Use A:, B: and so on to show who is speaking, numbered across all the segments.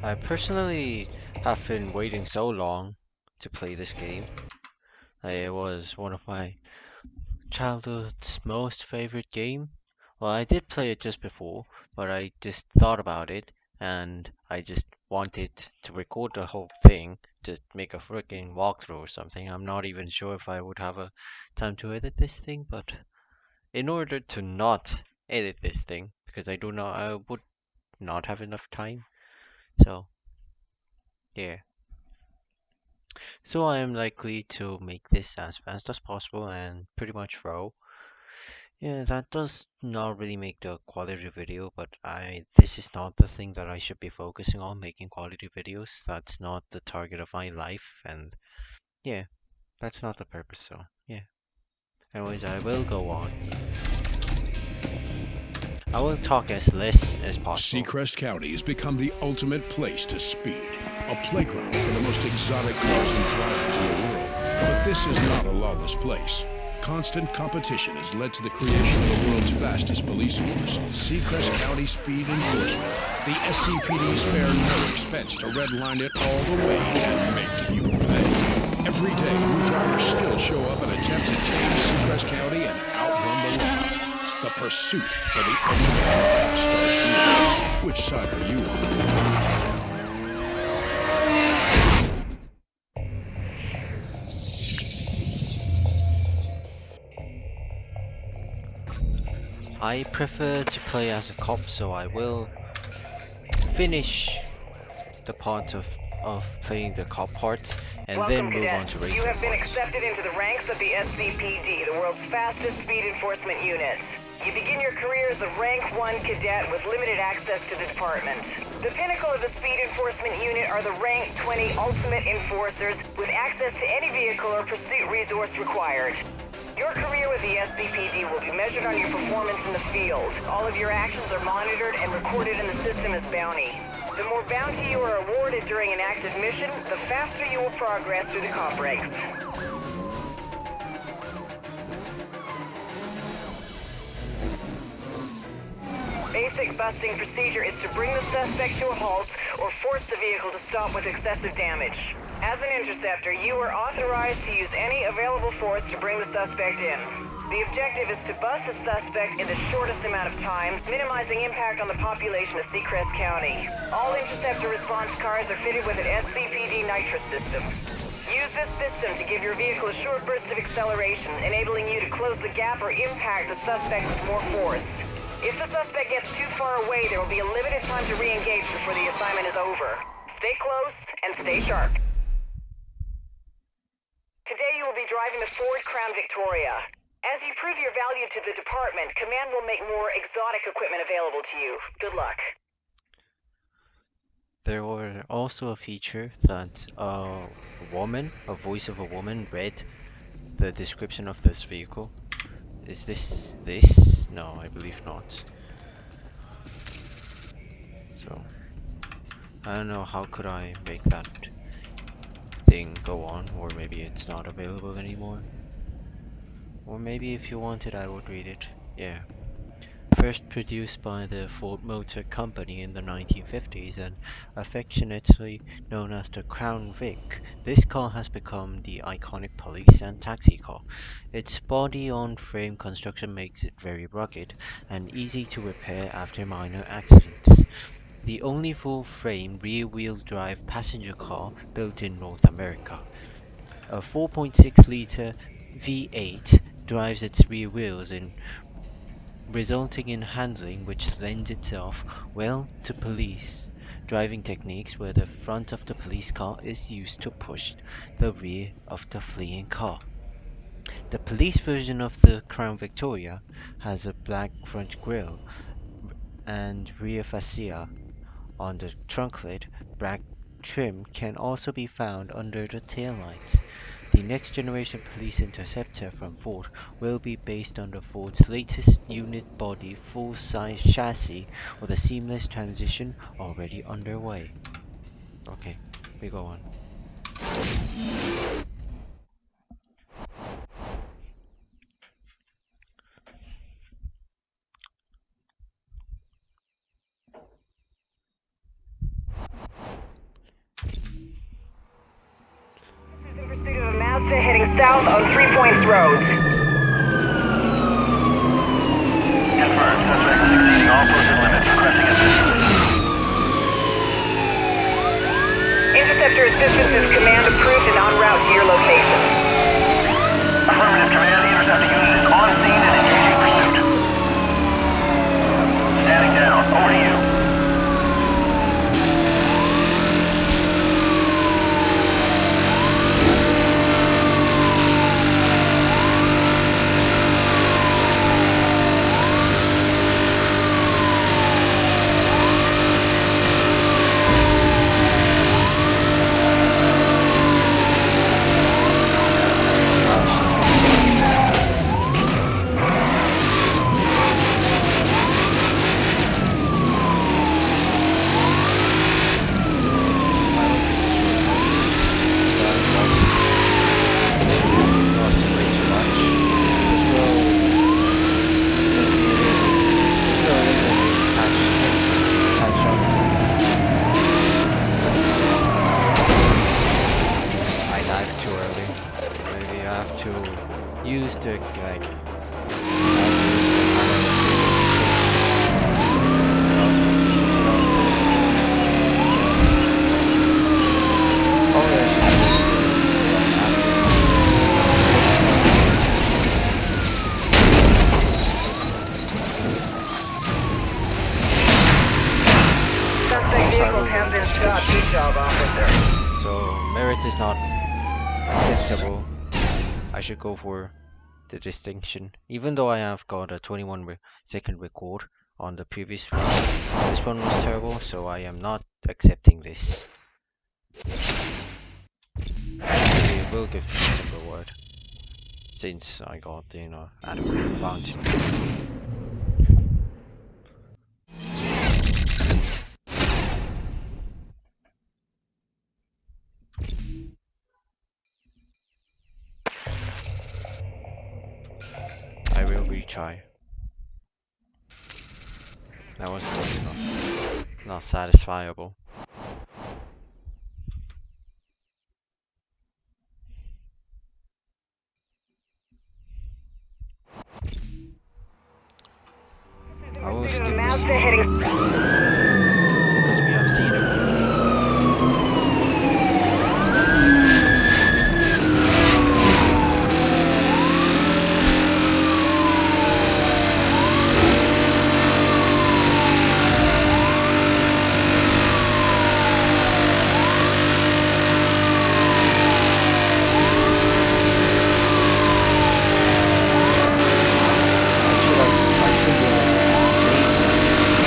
A: I personally have been waiting so long to play this game. It was one of my childhood's most favorite game. Well, I did play it just before, but I just thought about it and I just wanted to record the whole thing, just make a freaking walkthrough or something. I'm not even sure if I would have a time to edit this thing, but in order to not edit this thing, because I would not have enough time. So, yeah. So I am likely to make this as fast as possible and pretty much raw. Yeah, that does not really make the quality video, but this is not the thing that I should be focusing on, making quality videos. That's not the target of my life, and yeah, that's not the purpose, so yeah. Anyways, I will go on. I will talk as less as possible.
B: Seacrest County has become the ultimate place to speed, a playground for the most exotic cars and drivers in the world. But this is not a lawless place. Constant competition has led to the creation of the world's fastest police force, Seacrest County Speed Enforcement. The SCPD spare no expense to redline it all the way and make you pay. Every day, new drivers still show up and attempt to tame Seacrest County and outrun the law. The pursuit for the ultimate drive starts here. Which side are you on?
A: I prefer to play as a cop, so I will finish the part of playing the cop part and then move on to racing.
C: You have been
A: parts.
C: accepted into the ranks of the SCPD, the world's fastest speed enforcement unit. You begin your career as a rank 1 cadet with limited access to the department. The pinnacle of the speed enforcement unit are the rank 20 ultimate enforcers with access to any vehicle or pursuit resource required. Your career with the SCPD will be measured on your performance in the field. All of your actions are monitored and recorded in the system as bounty. The more bounty you are awarded during an active mission, the faster you will progress through the comp ranks. Basic busting procedure is to bring the suspect to a halt or force the vehicle to stop with excessive damage. As an interceptor, you are authorized to use any available force to bring the suspect in. The objective is to bust the suspect in the shortest amount of time, minimizing impact on the population of Seacrest County. All interceptor response cars are fitted with an SCPD nitrous system. Use this system to give your vehicle a short burst of acceleration, enabling you to close the gap or impact the suspect with more force. If the suspect gets too far away, there will be a limited time to re-engage before the assignment is over. Stay close and stay sharp. Today you will be driving the Ford Crown Victoria. As you prove your value to the department, Command will make more exotic equipment available to you. Good luck.
A: There were also a feature that a voice of a woman, read the description of this vehicle. Is this? No, I believe not. So, I don't know how could I make that thing go on, or maybe it's not available anymore. Or maybe if you wanted, I would read it. Yeah. First produced by the Ford Motor Company in the 1950s and affectionately known as the Crown Vic, this car has become the iconic police and taxi car. Its body-on-frame construction makes it very rugged and easy to repair after minor accidents. The only full-frame rear-wheel drive passenger car built in North America. A 4.6-liter V8 drives its rear wheels in, resulting in handling which lends itself well to police driving techniques where the front of the police car is used to push the rear of the fleeing car. The police version of the Crown Victoria has a black front grille and rear fascia. On the trunk lid, black trim can also be found under the taillights. The next generation police interceptor from Ford will be based on the Ford's latest unit body full-size chassis with a seamless transition already underway. Okay, we go on.
C: south on 3 Points Road.
D: Confirmed. Suspect is exceeding all posted limits. Requesting assistance.
C: Interceptor assistance is command approved and en route to your location.
D: Affirmative command. The interceptor unit is on scene and engaging pursuit. Standing down. Over to you.
A: Use the like
C: Suspect vehicle has been shot. Good job, officer.
A: so merit is not acceptable. I should go for the distinction, even though I have got a 21-second record on the previous round. This one was terrible, so I am not accepting this. Actually, it will give me some reward since I got adequate bounty. I will retry. That was not satisfiable. I will skip this
C: Mazda heading.
A: because we have seen it.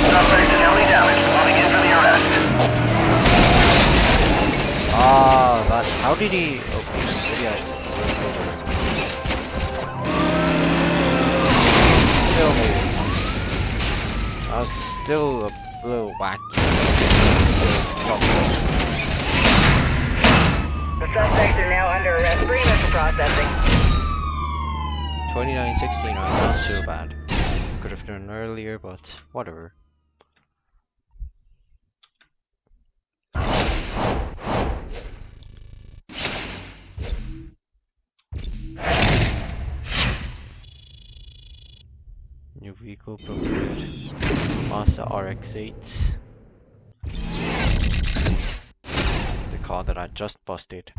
D: Suspect is heavily damaged. Moving in for the arrest.
A: Ah, that. How did he? Okay, maybe still maybe. I was still a little wacky.
C: The suspects are now under arrest. Bring them for processing.
A: 2969, not too bad. Could have done earlier, but whatever. New vehicle procured. Mazda RX-8. The car that I just busted.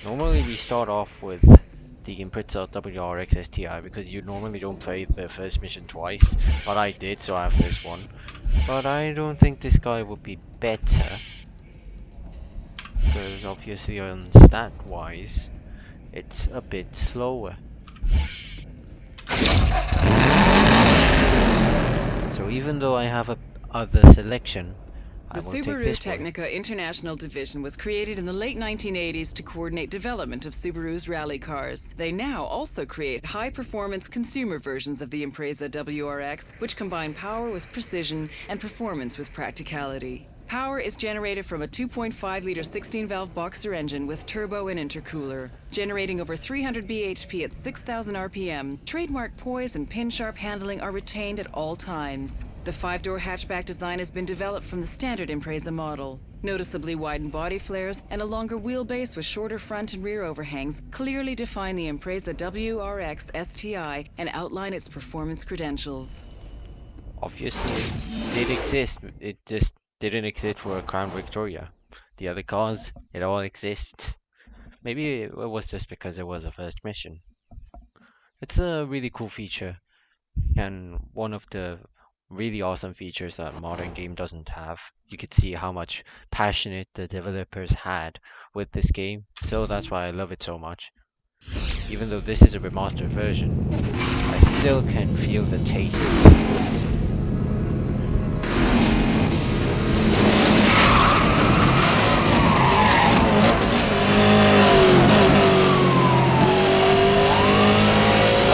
A: Normally we start off with the Impreza WRX STI because you normally don't play the first mission twice, but I did, so I have this one. But I don't think this guy would be better, because obviously on stat wise it's a bit slower. So even though I have a other selection,
E: The Subaru Technica International Division was created in the late 1980s to coordinate development of Subaru's rally cars. They now also create high-performance consumer versions of the Impreza WRX, which combine power with precision and performance with practicality. Power is generated from a 2.5-liter 16-valve boxer engine with turbo and intercooler. Generating over 300 bhp at 6,000 RPM, trademark poise and pin-sharp handling are retained at all times. The 5-door hatchback design has been developed from the standard Impreza model. Noticeably widened body flares and a longer wheelbase with shorter front and rear overhangs clearly define the Impreza WRX STI and outline its performance credentials.
A: Obviously, it exists. It just didn't exist for Crown Victoria. The other cars, it all exists. Maybe it was just because it was a first mission. It's a really cool feature, and one of the really awesome features that modern game doesn't have. You could see how much passionate the developers had with this game, so that's why I love it so much. Even though this is a remastered version, I still can feel the taste.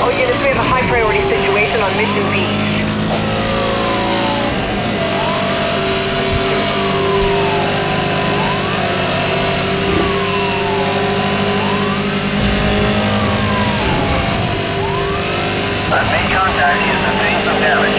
C: All units, we have a high priority situation on Mission Beach.
D: I've made contact. He is sustaining some damage.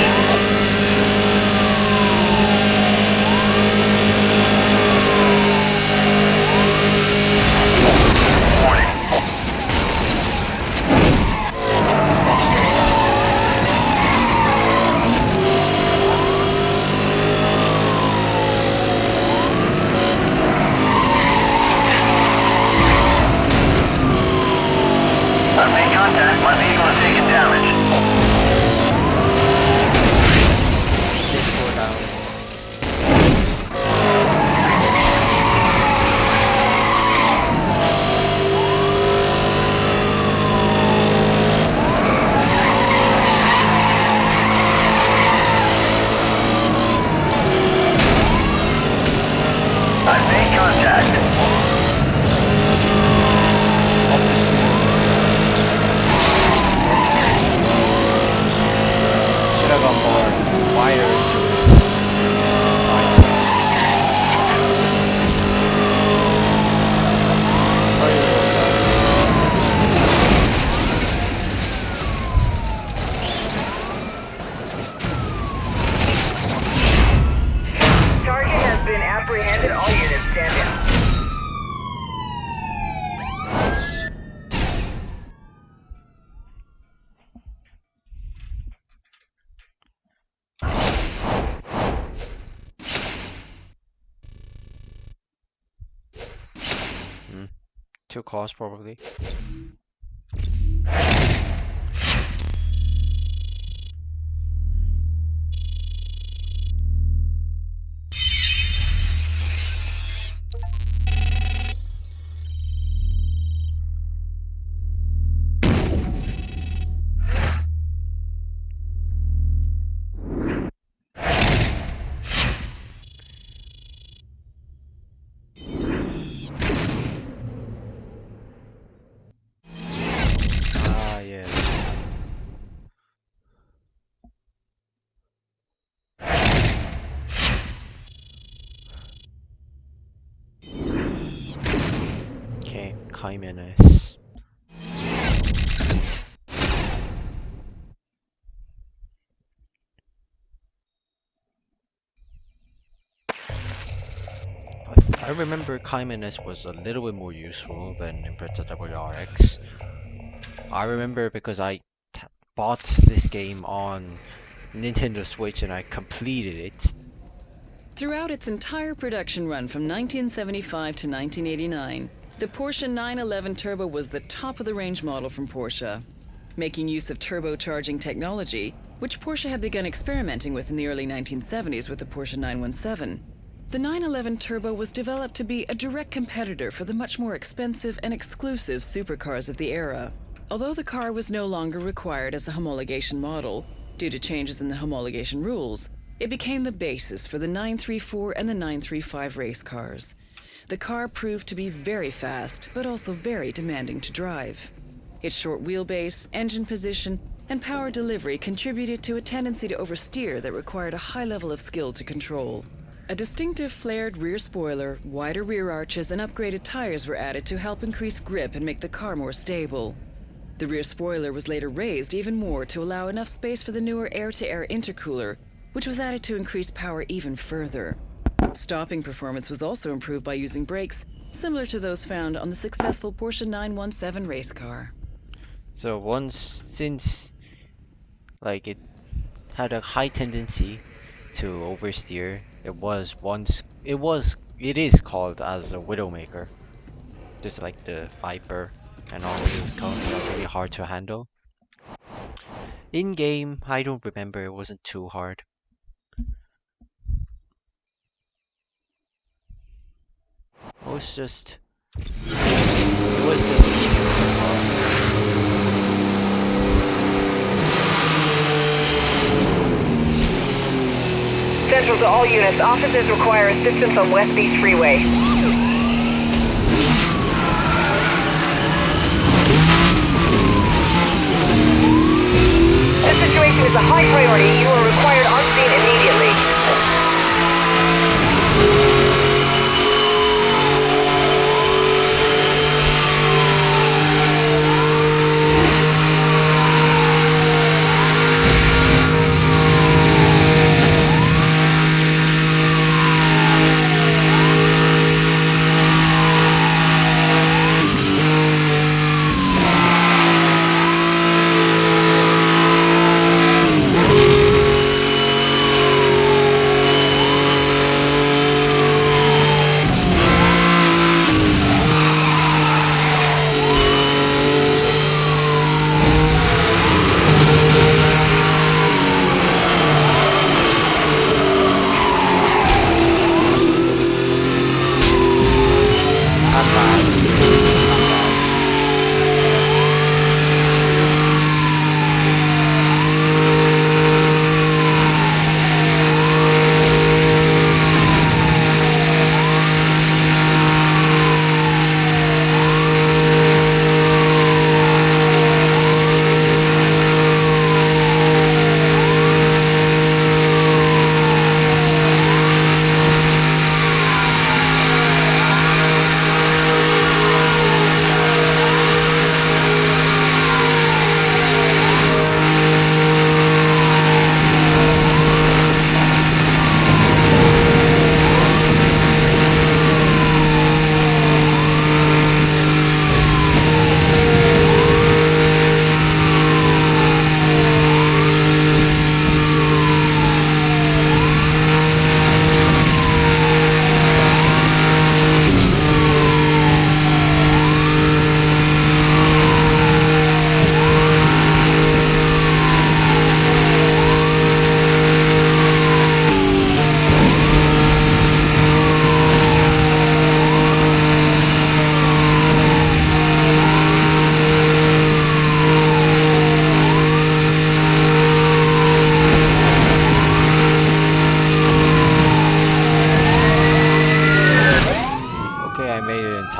D: I've made contact. My vehicle has taken damage.
A: Just go down.
D: I've made contact.
A: Should have gone more wider into it.
C: Target has been apprehended. All units, stand down.
A: Two cars probably. Yeah. Okay, Jimenez. I remember Jimenez was a little bit more useful than Impreza WRX. I remember because I bought this game on Nintendo Switch and I completed it.
E: Throughout its entire production run from 1975 to 1989, the Porsche 911 Turbo was the top-of-the-range model from Porsche. Making use of turbocharging technology, which Porsche had begun experimenting with in the early 1970s with the Porsche 917, the 911 Turbo was developed to be a direct competitor for the much more expensive and exclusive supercars of the era. Although the car was no longer required as a homologation model, due to changes in the homologation rules, it became the basis for the 934 and the 935 race cars. The car proved to be very fast, but also very demanding to drive. Its short wheelbase, engine position, and power delivery contributed to a tendency to oversteer that required a high level of skill to control. A distinctive flared rear spoiler, wider rear arches, and upgraded tires were added to help increase grip and make the car more stable. The rear spoiler was later raised even more to allow enough space for the newer air-to-air intercooler, which was added to increase power even further. Stopping performance was also improved by using brakes similar to those found on the successful Porsche 917 race car.
A: So since like it had a high tendency to oversteer, it is called as a Widowmaker, just like the Viper and all those cars are really hard to handle. In game, I don't remember, it wasn't too hard. It was just a scary car.
C: Central to all units, officers require assistance on West Beach Freeway. This situation is a high priority. You are required on scene immediately.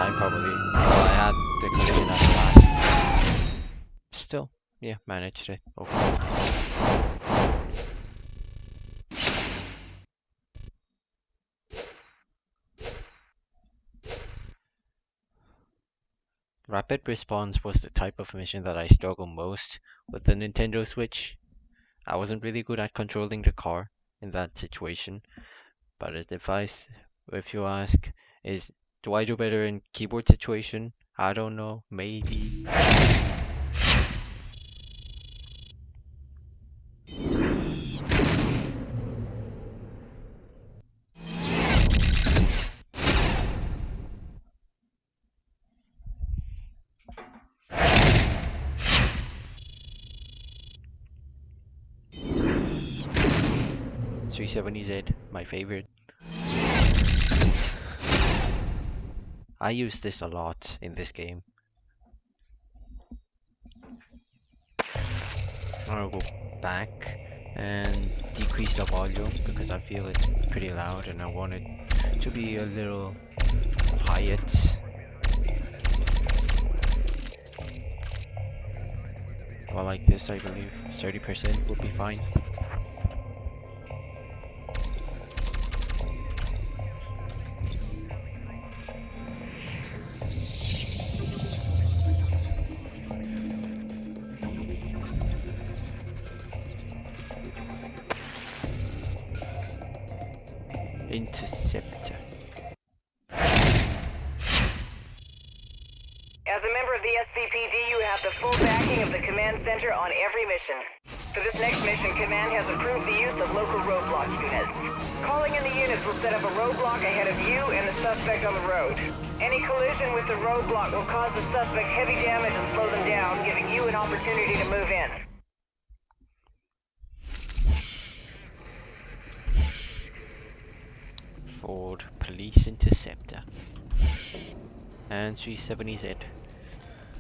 A: time probably. Well, I had the collision at the last. Still, yeah, managed it. Okay. Rapid response was the type of mission that I struggled most with the Nintendo Switch. I wasn't really good at controlling the car in that situation, but a device, if you ask, is do I do better in keyboard situation? I don't know, maybe. 370Z, my favorite. I use this a lot in this game. I'll go back and decrease the volume because I feel it's pretty loud and I want it to be a little quiet. Well, like this, I believe 30% would be fine. Interceptor.
C: As a member of the SCPD, you have the full backing of the command center on every mission. For this next mission, command has approved the use of local roadblock units. Calling in the units will set up a roadblock ahead of you and the suspect on the road. Any collision with the roadblock will cause the suspect heavy damage and slow them down, giving you an opportunity to move in.
A: Ford Police Interceptor. And 370Z.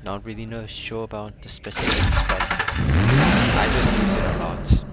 A: Not really sure about the specifics, but I just use it a lot.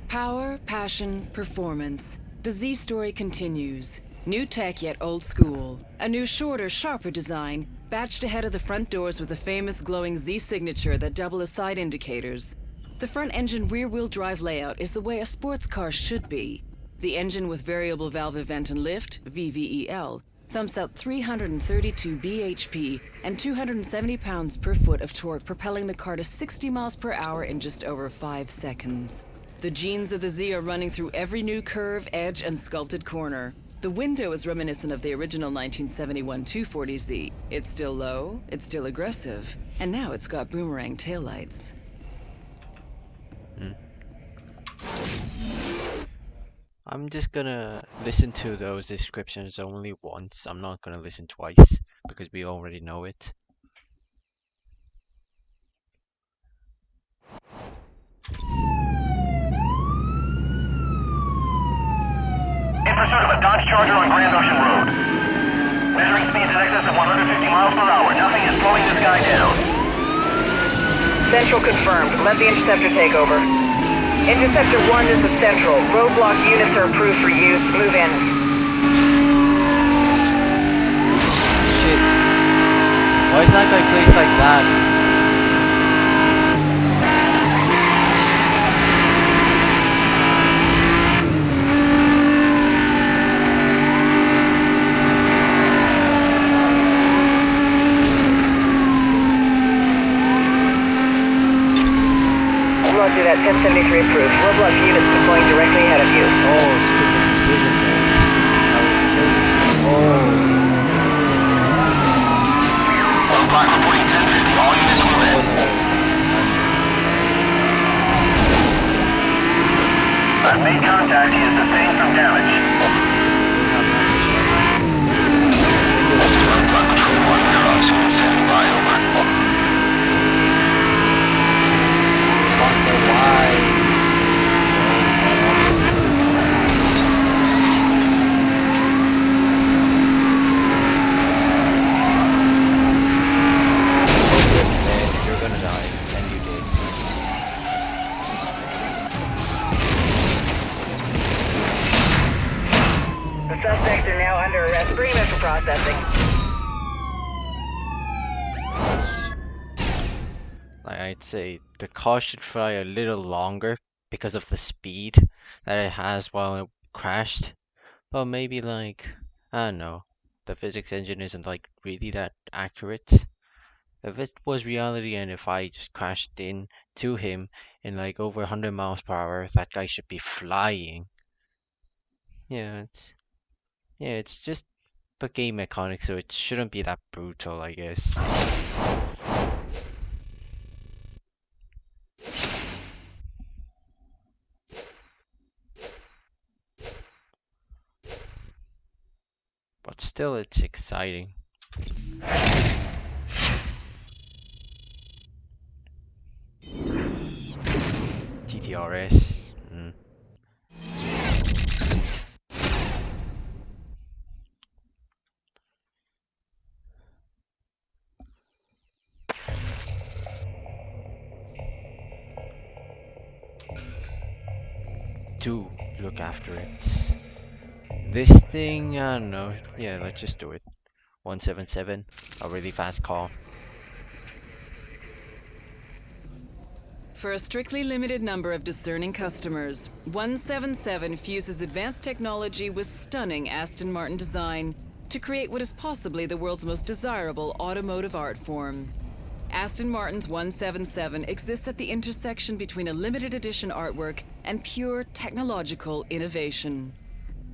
E: Power, passion, performance. The Z story continues. New tech yet old school. A new shorter, sharper design, batched ahead of the front doors with the famous glowing Z signature that double as side indicators. The front engine rear-wheel drive layout is the way a sports car should be. The engine with variable valve event and lift, VVEL, thumps out 332 bhp and 270 pounds per foot of torque, propelling the car to 60 miles per hour in just over 5 seconds. The genes of the Z are running through every new curve, edge, and sculpted corner. The window is reminiscent of the original 1971 240Z. It's still low, it's still aggressive, and now it's got boomerang taillights.
A: I'm just gonna listen to those descriptions only once. I'm not gonna listen twice because we already know it.
D: In pursuit of a Dodge Charger on Grand Ocean Road. Measuring speeds in excess of 150 miles per hour. Nothing is slowing this guy down.
C: Central confirmed. Let the interceptor take over. Interceptor 1 is the Central. Roadblock units are approved for use. Move in.
A: Shit. Why is that guy placed like that?
C: Roger that, 1073 approved. Roadblock units deploying directly ahead of you.
D: Roadblock reporting 1050. All units move in. I've made contact. He is sustained some damage. Roadblock Patrol 1, we're on scene. Standing by, over.
A: You're gonna die, and you did.
C: The suspects are now under arrest. Bring them in for processing.
A: I'd say the car should fly a little longer because of the speed that it has while it crashed. But maybe like, I don't know, the physics engine isn't like really that accurate. If it was reality and if I just crashed into him in like over 100 miles per hour, that guy should be flying. Yeah, it's just a game mechanic, so it shouldn't be that brutal, I guess. But still, it's exciting. TTRS. Do look after it. This thing, I don't know. Yeah, let's just do it. 177, a really fast call.
E: For a strictly limited number of discerning customers, 177 fuses advanced technology with stunning Aston Martin design to create what is possibly the world's most desirable automotive art form. Aston Martin's 177 exists at the intersection between a limited edition artwork and pure technological innovation.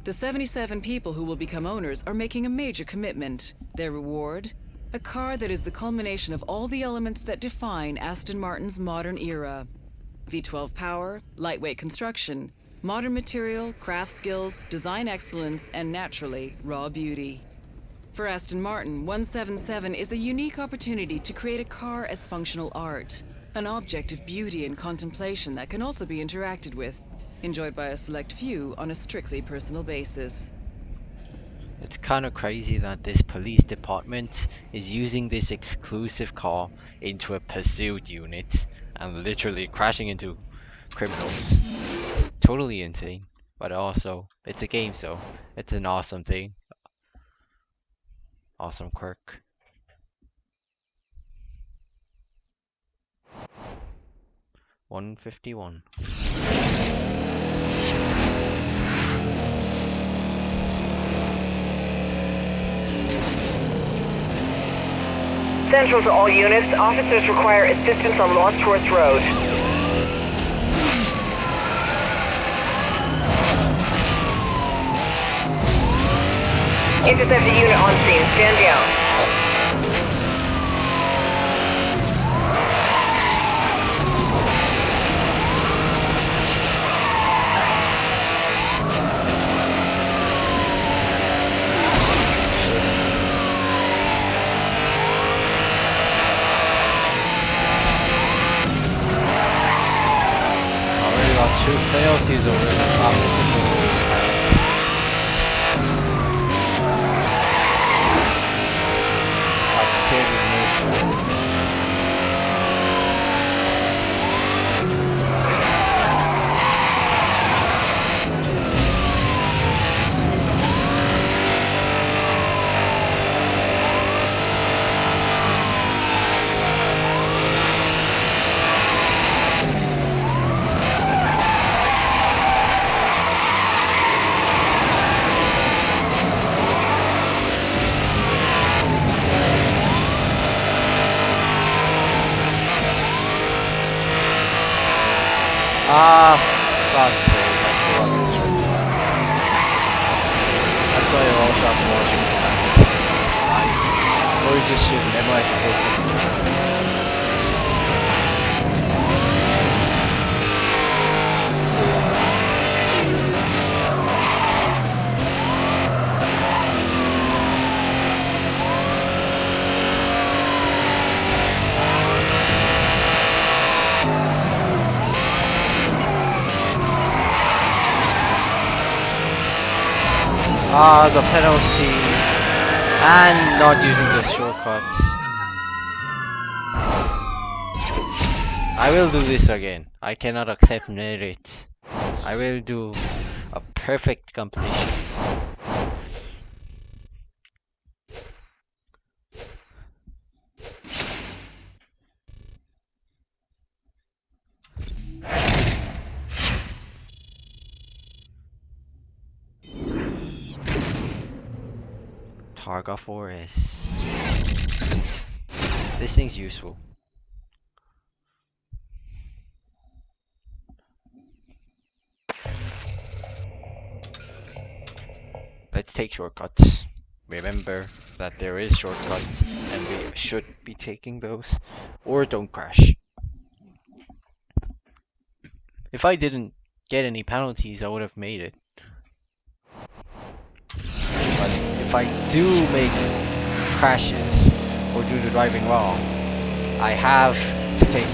E: The 77 people who will become owners are making a major commitment. Their reward? A car that is the culmination of all the elements that define Aston Martin's modern era. V12 power, lightweight construction, modern material, craft skills, design excellence, and naturally, raw beauty. For Aston Martin, 177 is a unique opportunity to create a car as functional art, an object of beauty and contemplation that can also be interacted with, enjoyed by a select few on a strictly personal basis.
A: It's kind of crazy that this police department is using this exclusive car into a pursuit unit and literally crashing into criminals. Totally insane, but also it's a game, so it's an awesome thing. Awesome quirk. $151.
C: Central to all units, officers require assistance on Lost Horse Road. Intercept a unit on scene. Stand down.
A: Already got 2 penalties over the top of the God's sake, that's the rubbish. That's why you're all stopping watching tonight. Or you just should memorize the whole thing. The penalty and not using the shortcuts. I will do this again. I cannot accept merit. I will do a perfect completion. Targa Forest. This thing's useful. Let's take shortcuts. Remember that there is shortcuts and we should be taking those, or don't crash. If I didn't get any penalties, I would have made it. But if I do make crashes or do the driving wrong, I have to take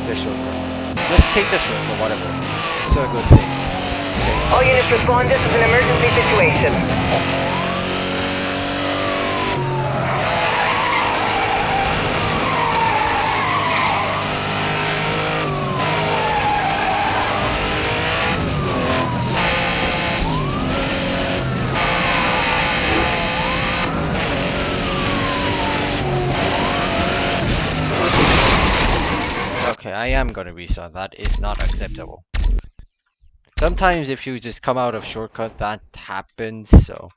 A: the shortcut. Just take the shortcut, whatever. It's a good thing. Okay.
C: All units respond. This is an emergency situation.
A: Okay, I am gonna restart. That is not acceptable. Sometimes if you just come out of shortcut, that happens, so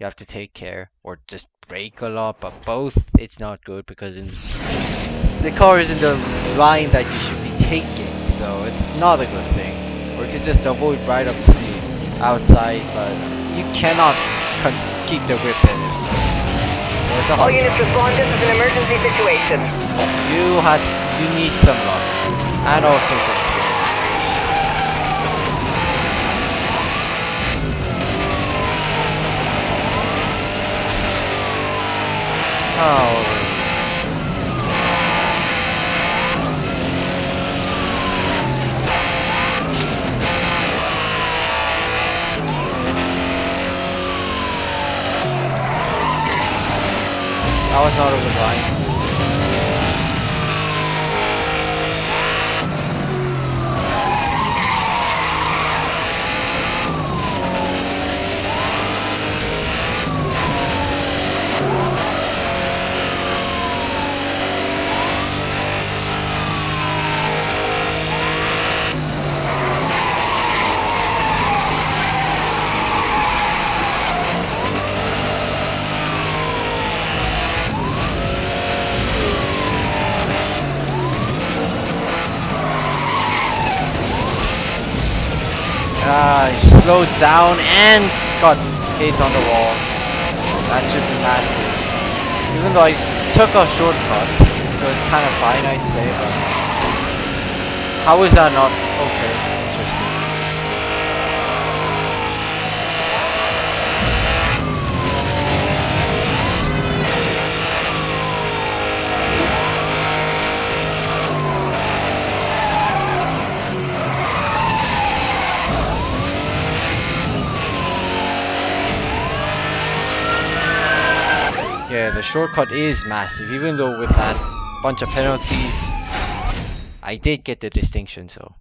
A: you have to take care, or just brake a lot, but both it's not good because the car is in the line that you should be taking, so it's not a good thing. Or you could just avoid right up to the outside, but you cannot keep the grip in it. So it's a
C: All
A: hard
C: units
A: job.
C: respond. This is an emergency situation.
A: You need some luck and all sorts of skill. Oh. That was not a good line. He slowed down and got hit on the wall. That should be massive. Even though I took a shortcut, so it's kind of fine, I'd say, but how is that not okay? Interesting. Yeah, the shortcut is massive, even though with that bunch of penalties, I did get the distinction, so.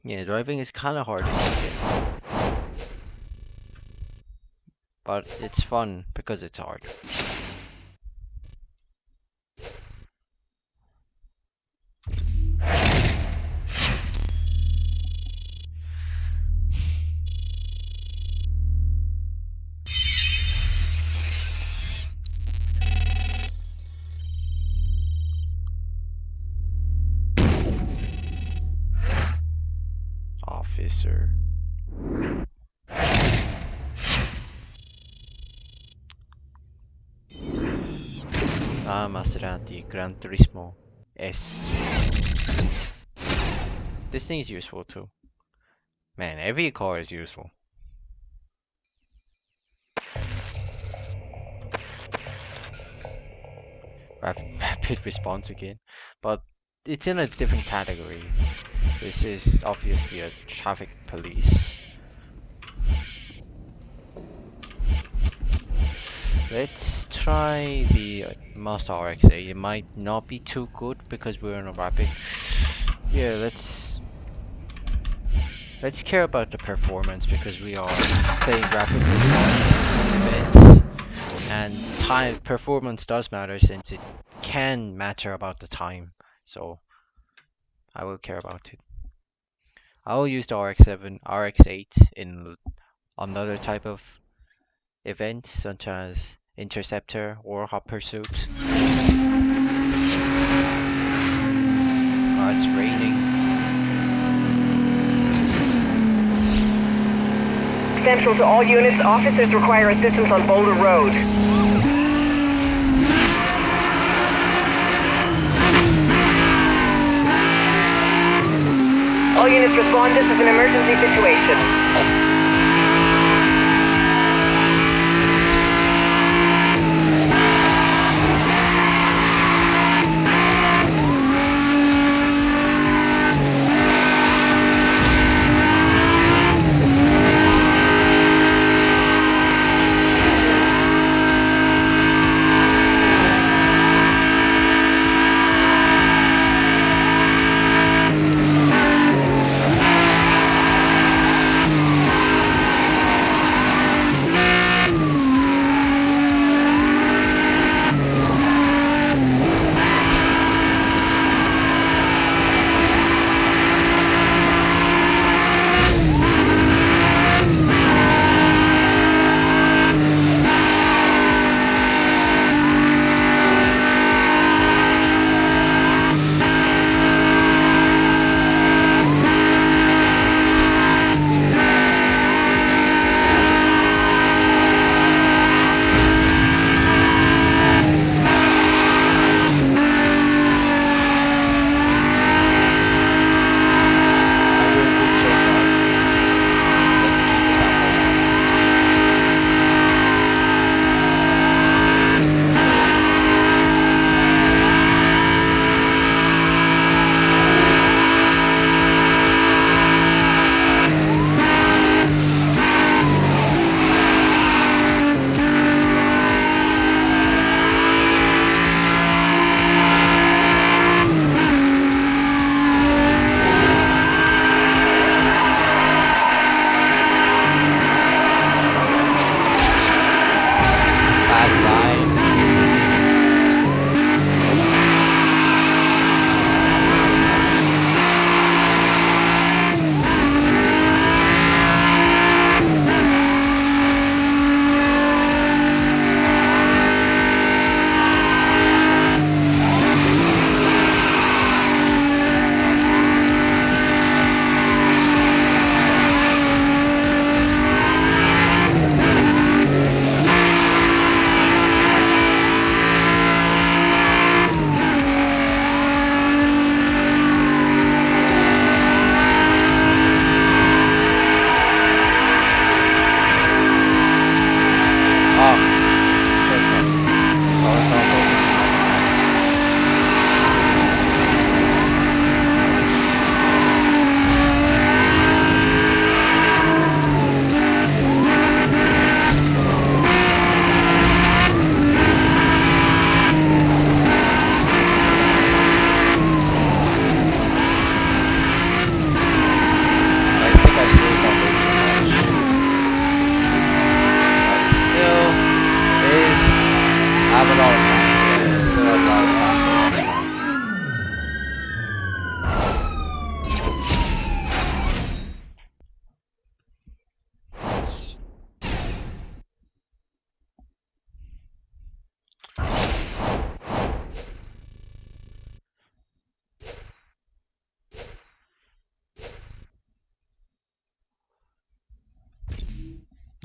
A: Yeah, driving is kind of hard in this game. But it's fun because it's hard. Officer. Maserati Gran Turismo S. This thing is useful too. Man, every car is useful. Rapid response again, but it's in a different category. This is obviously a traffic police. Let's try the Mazda RX-8. It might not be too good because we're in a rapid. Yeah, let's care about the performance because we are playing rapid response events, and time performance does matter since it can matter about the time. So I will care about it. I will use the RX-7, RX-8 in another type of event such as Interceptor or Hot Pursuit. It's raining.
C: Central to all units, officers require assistance on Boulder Road. All units respond. This is an emergency situation.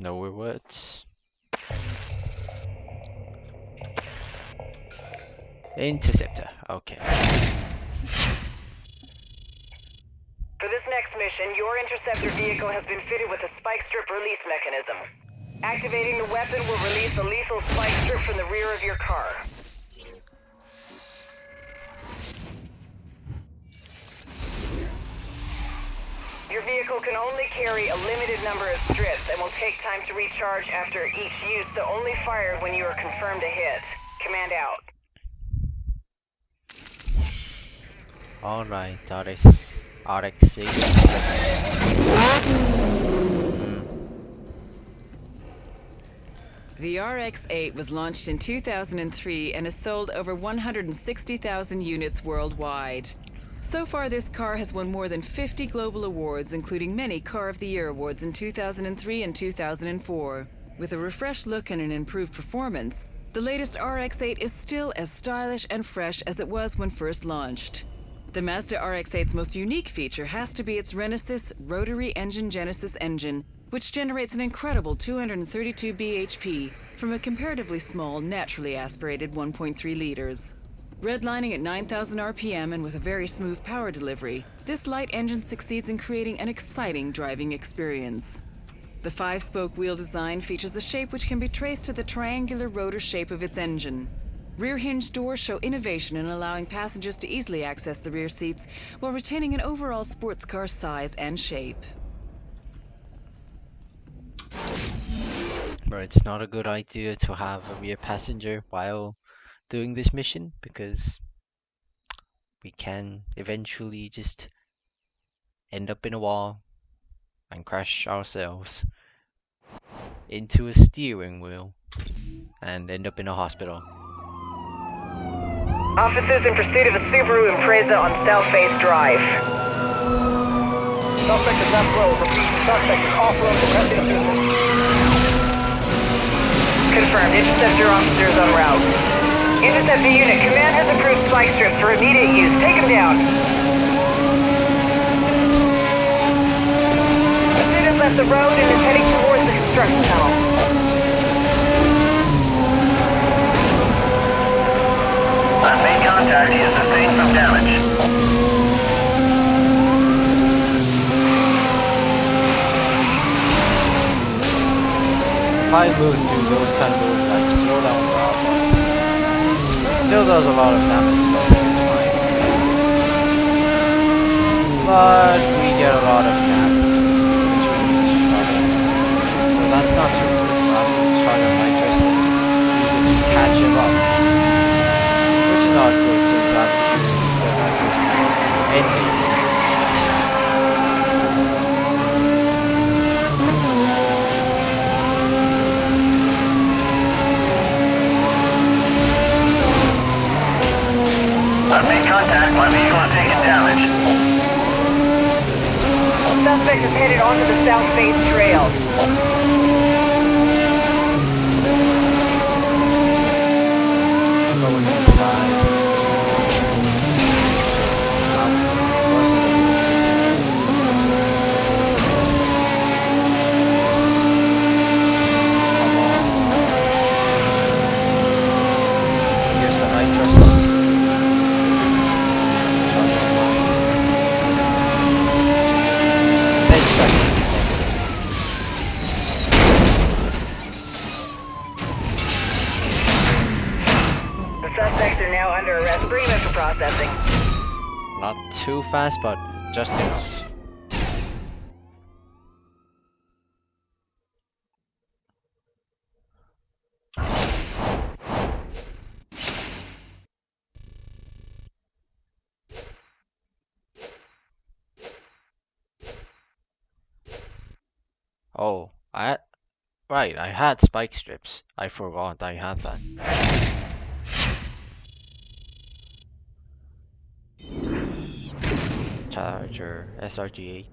A: No words. Interceptor. Okay.
C: For this next mission, your interceptor vehicle has been fitted with a spike strip release mechanism. Activating the weapon will release a lethal spike strip from the rear of your car. Your vehicle can only carry a limited number of strips and will take time to recharge after each use, so only fire when you are confirmed a hit. Command out.
A: Alright, RX6.
E: The RX-8 was launched in 2003 and has sold over 160,000 units worldwide. So far, this car has won more than 50 global awards, including many Car of the Year awards in 2003 and 2004. With a refreshed look and an improved performance, the latest RX-8 is still as stylish and fresh as it was when first launched. The Mazda RX-8's most unique feature has to be its Renesys rotary engine Genesis engine, which generates an incredible 232 bhp from a comparatively small, naturally aspirated 1.3 liters. Redlining at 9,000 RPM and with a very smooth power delivery, this light engine succeeds in creating an exciting driving experience. The 5-spoke wheel design features a shape which can be traced to the triangular rotor shape of its engine. Rear hinge doors show innovation in allowing passengers to easily access the rear seats while retaining an overall sports car size and shape.
A: But it's not a good idea to have a rear passenger while doing this mission, because we can eventually just end up in a wall and crash ourselves into a steering wheel and end up in a hospital.
C: Officers in pursuit of a Subaru Impreza on South Face Drive.
D: Suspect is off-road. Repeat, suspect is off-road. Requesting assistance.
C: Confirmed. Interceptor officers en route. Interceptor unit. Command has approved spike strips for immediate use. Take them down. Pursuit has left the road and is heading towards the construction tunnel.
D: Made contact. He has sustained some damage.
A: If I would do those kind of moves, like slow down the outboard. Still does a lot of damage, so it's fine. But we get a lot of damage, which means struggle. So that's not too good. Struggle might just need to catch him up. Which is not good since I'm using the ending.
D: I've made contact. My vehicle has taken damage.
C: Suspect is headed onto the South Face Trail.
A: Going inside. Here's the nitrous.
C: The suspects are now under arrest. Bring them for processing.
A: Not too fast, but just enough. Oh, right, I had spike strips. I forgot I had that. Charger SRG8.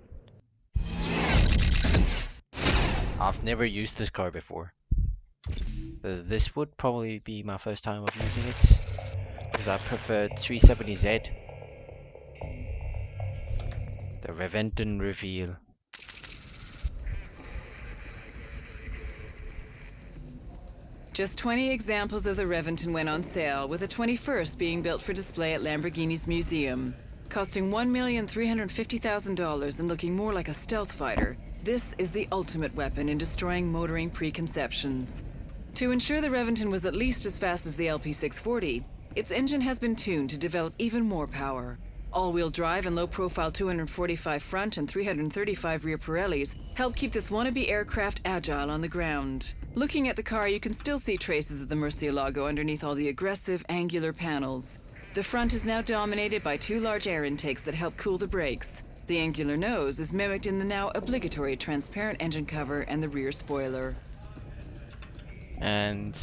A: I've never used this car before. This would probably be my first time of using it, because I prefer 370Z. The Revent and Reveal.
E: Just 20 examples of the Reventon went on sale, with the 21st being built for display at Lamborghini's museum. Costing $1,350,000 and looking more like a stealth fighter, this is the ultimate weapon in destroying motoring preconceptions. To ensure the Reventon was at least as fast as the LP640, its engine has been tuned to develop even more power. All-wheel drive and low-profile 245 front and 335 rear Pirellis help keep this wannabe aircraft agile on the ground. Looking at the car, you can still see traces of the Murcielago underneath all the aggressive, angular panels. The front is now dominated by two large air intakes that help cool the brakes. The angular nose is mimicked in the now obligatory transparent engine cover and the rear spoiler.
A: And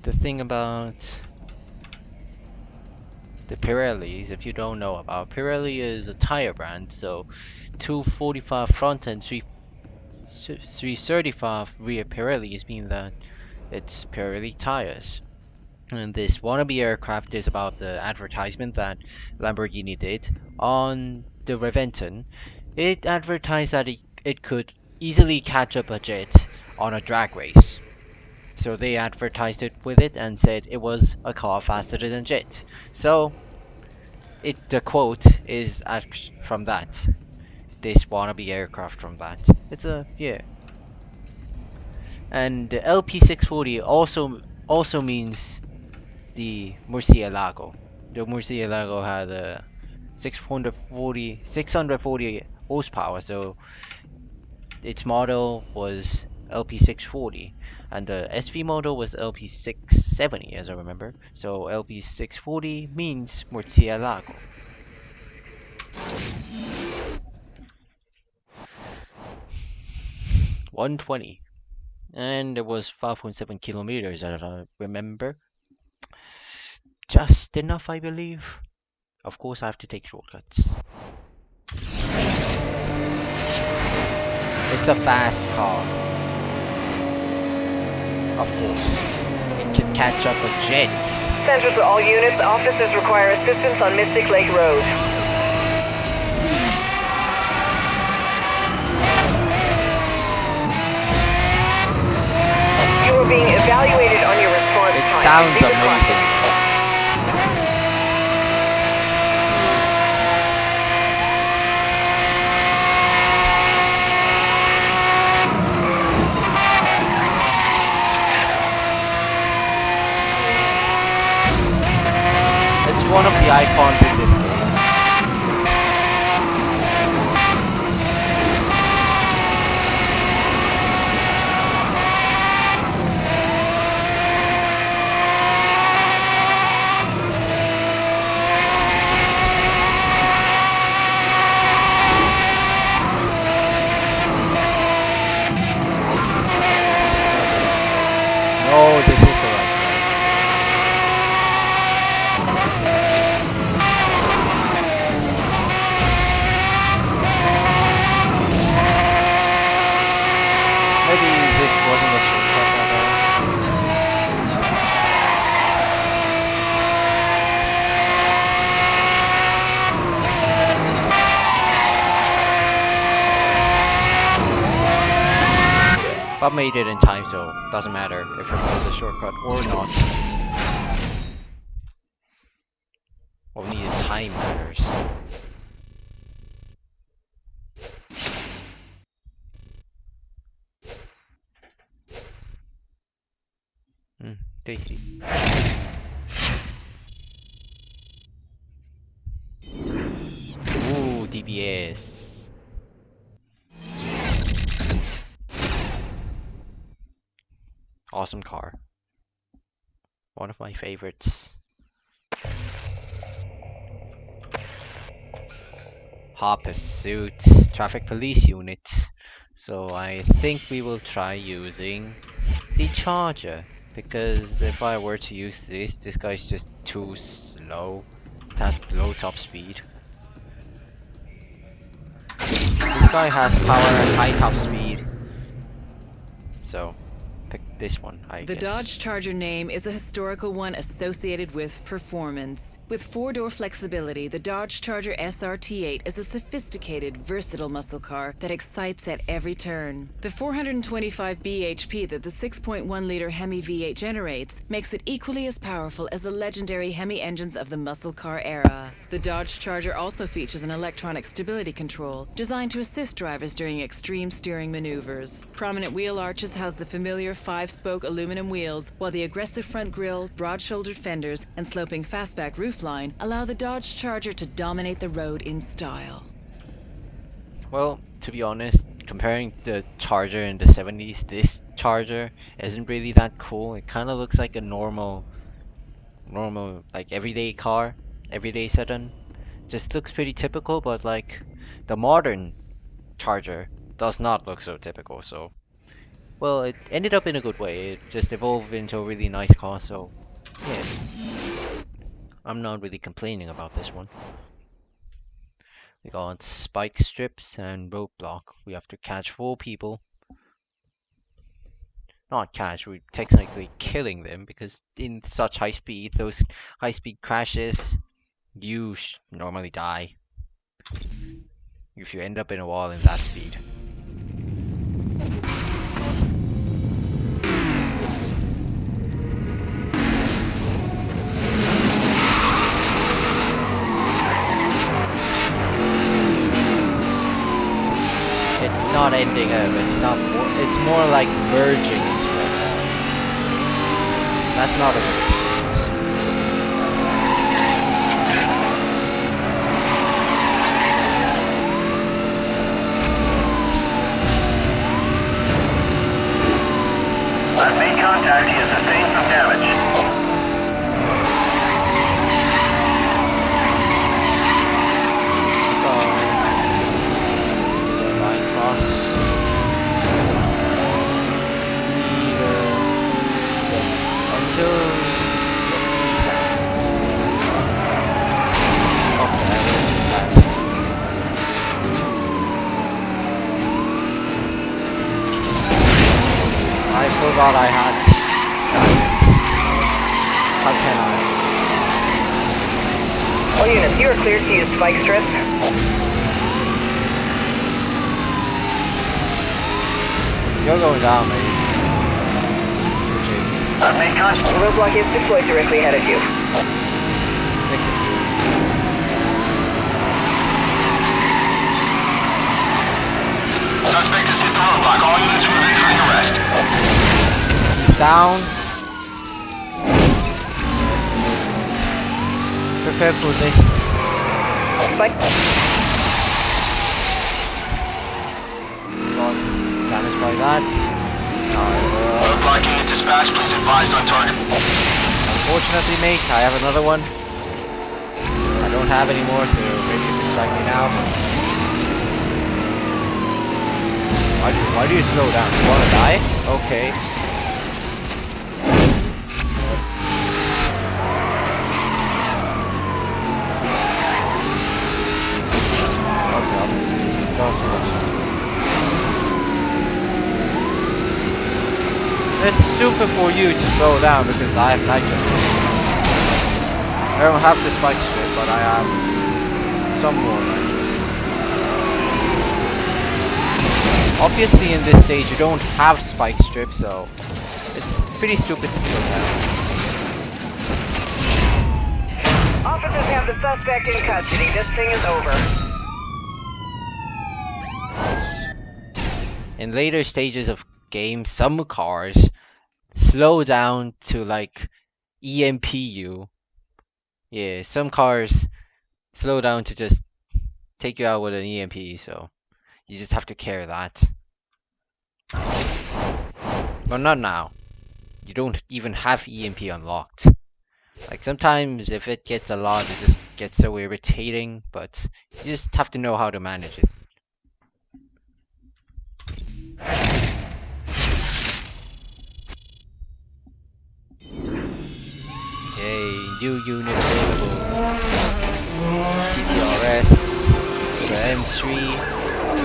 A: the thing about the Pirellis, if you don't know about, Pirelli is a tire brand, so 245 front and 335 rear Pirellis mean that it's Pirelli tires. And this wannabe aircraft is about the advertisement that Lamborghini did on the Reventon. It advertised that it could easily catch up a jet on a drag race. So they advertised it with it and said it was a car faster than a jet. So the quote is from that. This wannabe aircraft from that. It's a yeah. And the LP640 also means the Murcielago. The Murcielago had a 640 horsepower, so its model was LP640, and the SV model was LP670, as I remember. So LP640 means Murcielago. $120, and it was 5.7 kilometers, as I remember. Just enough, I believe. Of course, I have to take shortcuts. It's a fast car. Of course. It can catch up with jets.
C: Central to all units, officers require assistance on Mystic Lake Road. You are being evaluated on your response
A: It
C: time.
A: sounds
C: Take a
A: amazing. It's one of the icons in this game. No, this is the right one. Maybe this wasn't a shortcut at all. But made it in time, so doesn't matter if it was a shortcut or not. Only the time matters. Tasty. Ooh, DBS. Awesome car. One of my favorites. Hot pursuit, traffic police unit. So I think we will try using the charger, because if I were to use this guy's just too slow. It has low top speed. This guy has power and high top speed. So pick this one, I
E: The
A: guess.
E: Dodge Charger name is a historical one associated with performance. With four-door flexibility, the Dodge Charger SRT8 is a sophisticated, versatile muscle car that excites at every turn. The 425 bhp that the 6.1-liter Hemi V8 generates makes it equally as powerful as the legendary Hemi engines of the muscle car era. The Dodge Charger also features an electronic stability control designed to assist drivers during extreme steering maneuvers. Prominent wheel arches house the familiar 5-spoke aluminum wheels, while the aggressive front grille, broad-shouldered fenders, and sloping fastback roofline allow the Dodge Charger to dominate the road in style.
A: Well, to be honest, comparing the Charger in the 70s, this Charger isn't really that cool. It kind of looks like a normal, like everyday car, everyday sedan. Just looks pretty typical, but like the modern Charger does not look so typical. So, well, it ended up in a good way. It just evolved into a really nice car. So, yeah, I'm not really complaining about this one. We got spike strips and roadblock. We have to catch 4 people. Not catch, we're technically killing them because in such high speed, those high speed crashes, you normally die if you end up in a wall in that speed. It's not ending up, it's more like merging into a wall. That's not a good experience.
D: I've made contact. He has sustained some damage.
A: I forgot I had guidance. How can I?
C: All units, you are cleared to use spike strips.
A: You're going down, mate.
D: I've made contact.
C: Roadblock is deployed directly ahead of you.
A: Execute.
D: Suspect has hit the roadblock. All units moving to arrest.
A: Down. Prepare for this.
C: Spike.
A: Got damaged by that.
D: Roadblock unit dispatch. Please advise on target.
A: Unfortunately, mate, I have another one. I don't have any more, so maybe you can strike me now. Why do you slow down? You wanna die? Okay. It's stupid for you to slow down because I have nitrous. I don't have the spike strip, but I have some more nitrous. Obviously in this stage you don't have spike strip, so it's pretty stupid to slow down.
C: Officers have the suspect in custody. This thing is over.
A: In later stages of games, some cars slow down to like EMP you. Yeah, some cars slow down to just take you out with an EMP, so you just have to care that. But not now. You don't even have EMP unlocked. Like sometimes if it gets a lot, it just gets so irritating, but you just have to know how to manage it. Okay, new unit available. TTRS, the M3,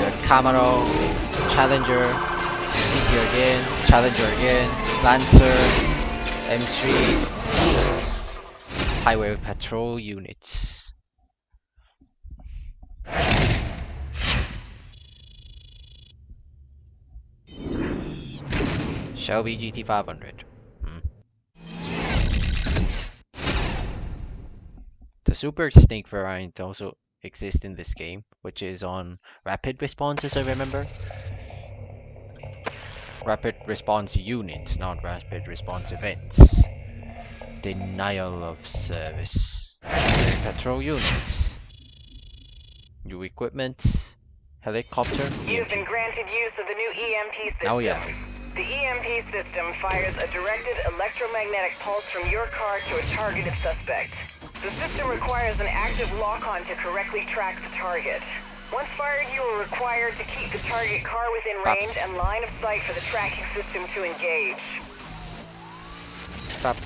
A: the Camaro, Challenger, Meteor again, Challenger again, Lancer, M3, Highway Patrol units. Shelby GT500. The Super Snake variant also exists in this game, which is on rapid response, as I remember. Rapid response units, not rapid response events. Denial of service. Patrol units. New equipment. Helicopter.
C: You've been
A: EMP.
C: granted use of the new EMP system.
A: Oh yeah.
C: The EMP system fires a directed electromagnetic pulse from your car to a targeted suspect. The system requires an active lock-on to correctly track the target. Once fired, you are required to keep the target car within range and line of sight for the tracking system to engage.
A: Stop.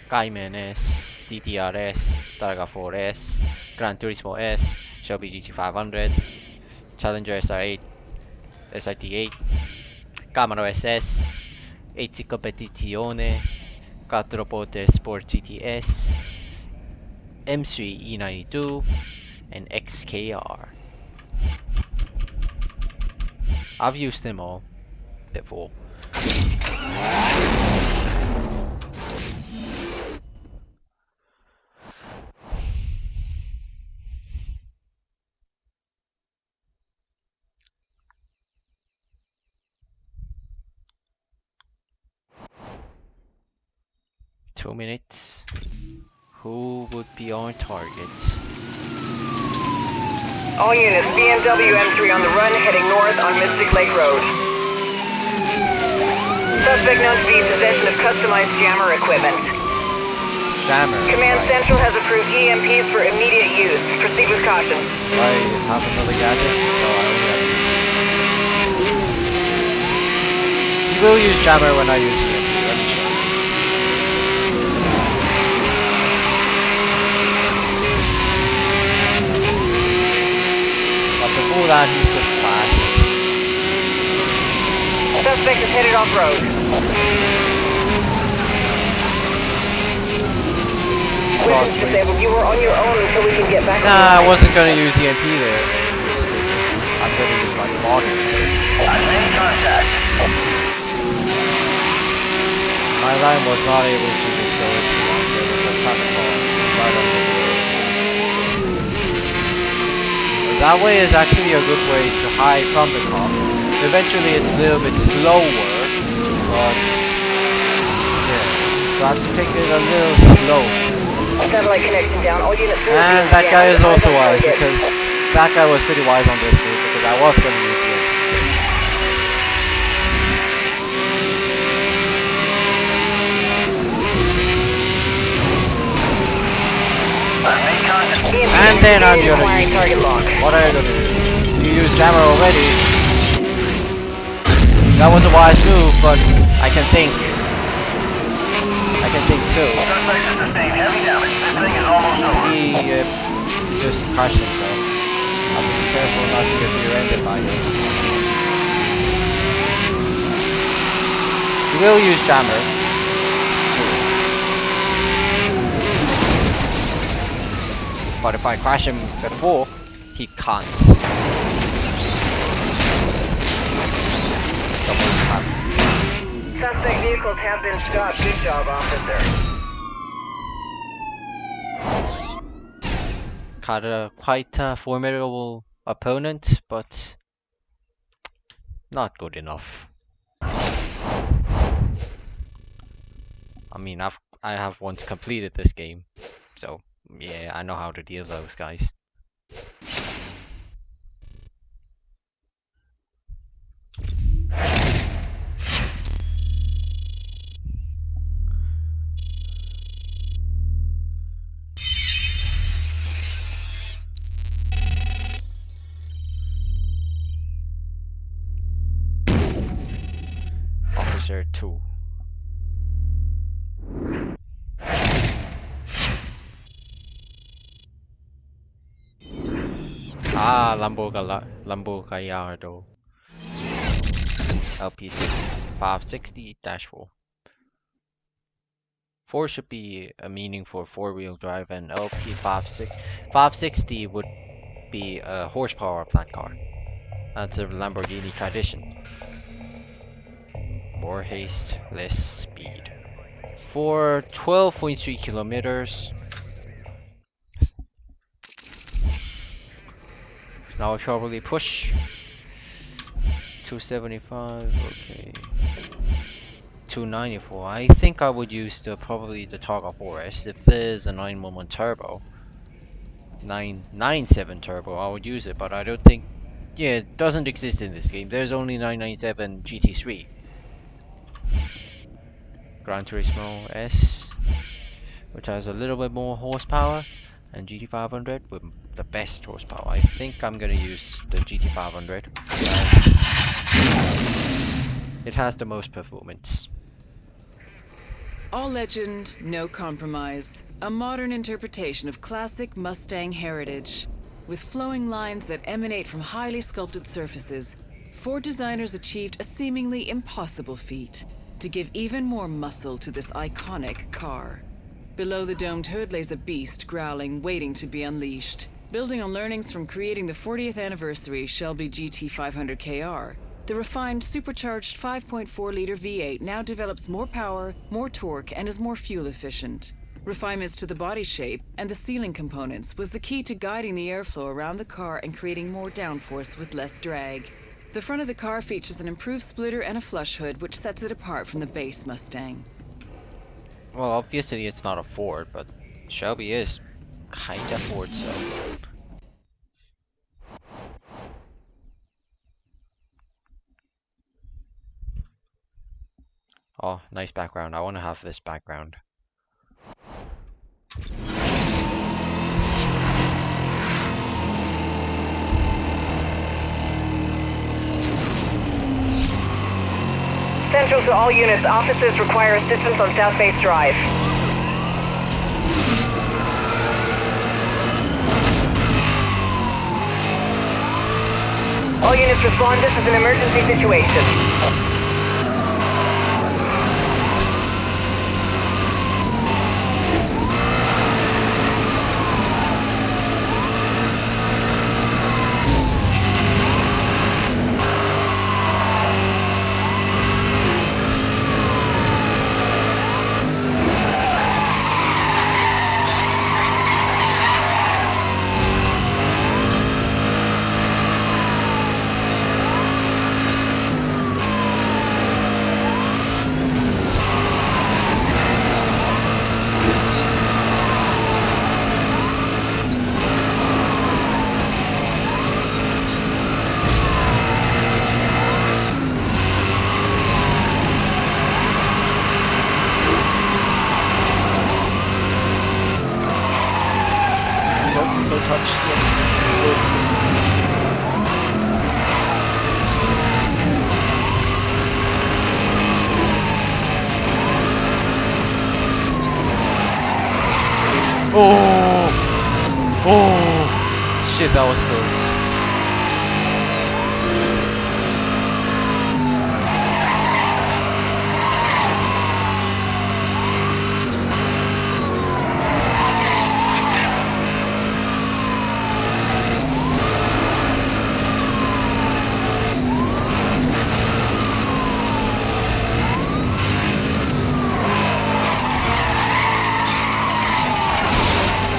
A: Cayman S, DTR-S, Targa 4S, Gran Turismo S, Shelby GT500, Challenger SR8, SRT8, Camaro SS, 8 Competizione, 4 Pote Sport GTS, M3 E92, and XKR. I've used them all before. Two minutes. Who would be our target?
C: All units, BMW M3 on the run, heading north on Mystic Lake Road. Suspect known to be in possession of customized jammer equipment.
A: Jammer.
C: Command
A: right.
C: Central has approved EMPs for immediate use. Proceed with caution.
A: I have another gadget. No, I only have these. He will use jammer when I use it. Let me show you. But before that, he's just fast.
C: Suspect is headed off-road. Weapons disabled. You were on your own until we can get back.
A: Nah, I wasn't gonna use EMP there. I'm gonna use my modern.
D: I've made contact.
A: My line was not able to just go into one. There was a traffic call right on the road. That way is actually a good way to hide from the cop. Eventually it's a little bit slower, but yeah, so I have to take it a little slow.
C: Satellite connection down. All units.
A: And that guy is also wise, because that guy was pretty wise on this route, because I was going to use it. And then I'm gonna use
C: target lock.
A: What are you gonna do? You used jammer already. That was a wise move, but I can think. I can think too.
D: Suspect has sustained heavy damage. This thing is almost over.
A: He just crushed himself. I have to be careful not to get rear-ended by him. He will use jammer. But if I crash him before, he can't. Double tap.
C: Suspect vehicles have been stopped. Good job, officer.
A: Got a quite formidable opponent, but not good enough. I mean, I have once completed this game, so yeah, I know how to deal with those guys. Officer 2. Ah, Lambo Gallardo. LP6 560-4. 4 should be a meaningful four-wheel drive, and LP 560 would be a horsepower of that car. That's a Lamborghini tradition. More haste, less speed. For 12.3 kilometers. Now I'll probably push 275, okay. 294. I think I would use probably the Targa 4S. If there's a 911 turbo, 997 turbo, I would use it, but I don't think, yeah, it doesn't exist in this game. There's only 997 GT3. Gran Turismo S, which has a little bit more horsepower, and GT500 with the best horsepower. I think I'm gonna use the GT500. It has the most performance.
E: All legend, no compromise. A modern interpretation of classic Mustang heritage. With flowing lines that emanate from highly sculpted surfaces, Ford designers achieved a seemingly impossible feat: to give even more muscle to this iconic car. Below the domed hood lays a beast growling, waiting to be unleashed. Building on learnings from creating the 40th anniversary Shelby GT500 KR, the refined supercharged 5.4-liter V8 now develops more power, more torque, and is more fuel efficient. Refinements to the body shape and the sealing components was the key to guiding the airflow around the car and creating more downforce with less drag. The front of the car features an improved splitter and a flush hood, which sets it apart from the base Mustang.
A: Well, obviously it's not a Ford, but Shelby is kinda Ford, so... Oh, nice background. I want to have this background.
C: Central to all units, officers require assistance on South Base Drive. All units respond, this is an emergency situation.
A: Oh! Shit, that was close.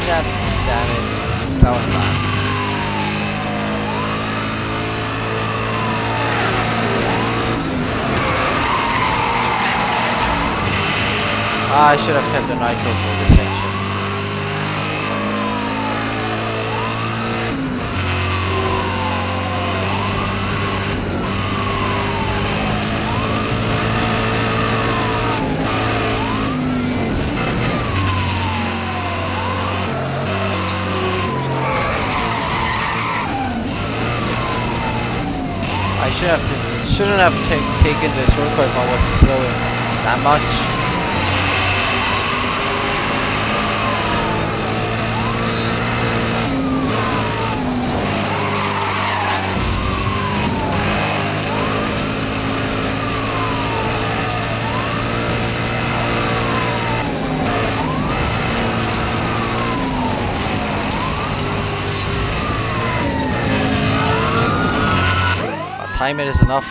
A: God damn it. That was bad. I should have kept the nitro for this section. Shouldn't have taken the shortcut if I wasn't slowing that much. time it is enough.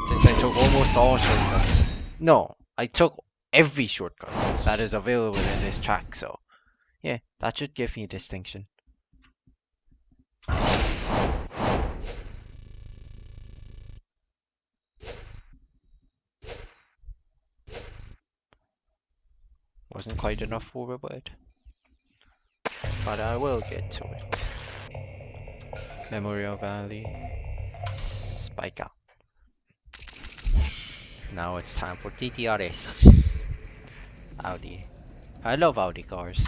A: Since I took almost all shortcuts. No, I took every shortcut that is available in this track, so yeah, that should give me a distinction. Wasn't quite enough for a word, but I will get to it. Memorial Valley, Spike Out. Now it's time for TTRS. Audi. I love Audi cars.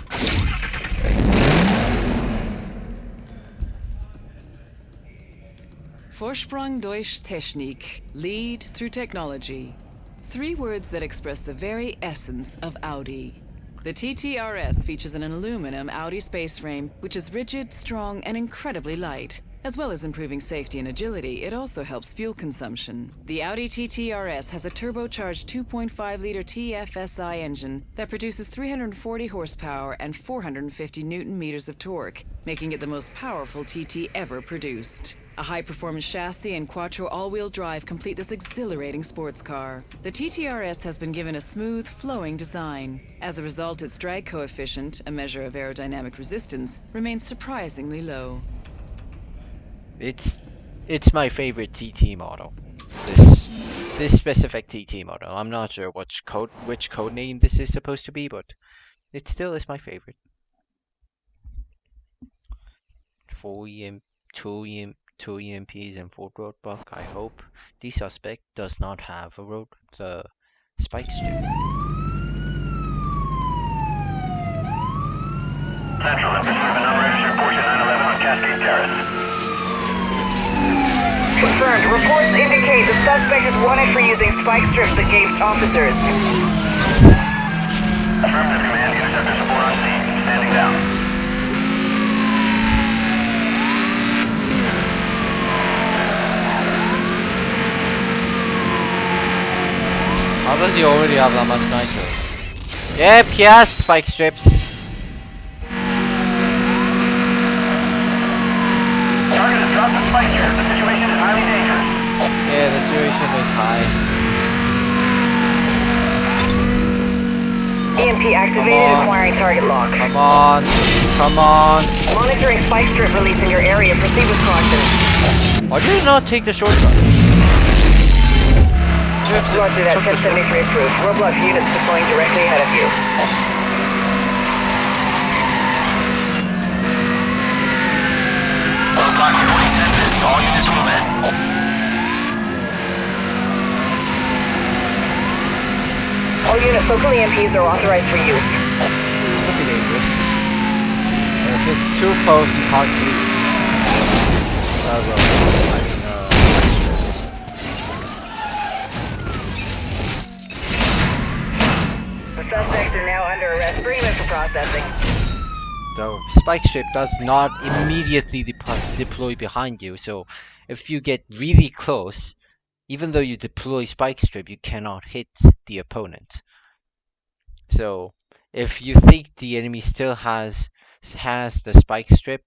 E: Vorsprung durch Technik, lead through technology. 3 words that express the very essence of Audi. The TTRS features an aluminum Audi space frame, which is rigid, strong, and incredibly light. As well as improving safety and agility, it also helps fuel consumption. The Audi TTRS has a turbocharged 2.5-liter TFSI engine that produces 340 horsepower and 450 newton-meters of torque, making it the most powerful TT ever produced. A high-performance chassis and quattro all-wheel drive complete this exhilarating sports car. The TTRS has been given a smooth, flowing design. As a result, its drag coefficient, a measure of aerodynamic resistance, remains surprisingly low.
A: It's my favorite TT model. This specific TT model. I'm not sure which code name this is supposed to be, but it still is my favorite. 4 2 EMPs and 4 roadblock. I hope the suspect does not have the spike strip.
D: Central, in pursuit of an unregistered Porsche 911 on Cascade Terrace.
C: Confirmed. Reports indicate the suspect is wanted for using spike strips against officers.
D: Affirmative command, interceptor support on scene. Standing down.
A: How does he already have that much nitro? Yep, he has spike strips.
D: Target has dropped the spike strip. The situation is highly dangerous.
A: Yeah, the situation is high.
C: EMP activated, acquiring target lock.
A: Come on, come on.
C: Monitoring spike strip release in your area. Proceed with caution.
A: Why did you not take the shortcut?
C: Roger that, 1073 approved. Roadblock units deploying directly ahead of you.
D: Roadblock reporting 10 minutes. All units move in.
C: All units, local EMPs are authorized for use.
A: It's pretty dangerous. If it's too close, you can't use
C: The suspects are now under arrest. Bring them in for processing.
A: The spike strip does not immediately deploy behind you, so if you get really close, even though you deploy spike strip, you cannot hit the opponent. So if you think the enemy still has the spike strip,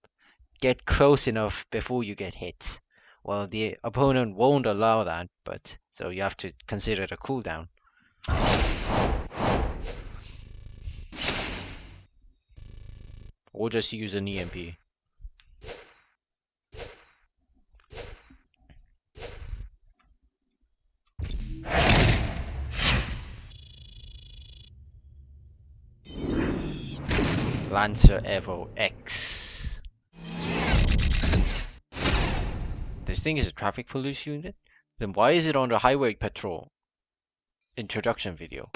A: get close enough before you get hit. Well, the opponent won't allow that, but so you have to consider the cooldown. Or just use an EMP. Lancer Evo X. This thing is a traffic police unit? Then why is it on the highway patrol introduction video?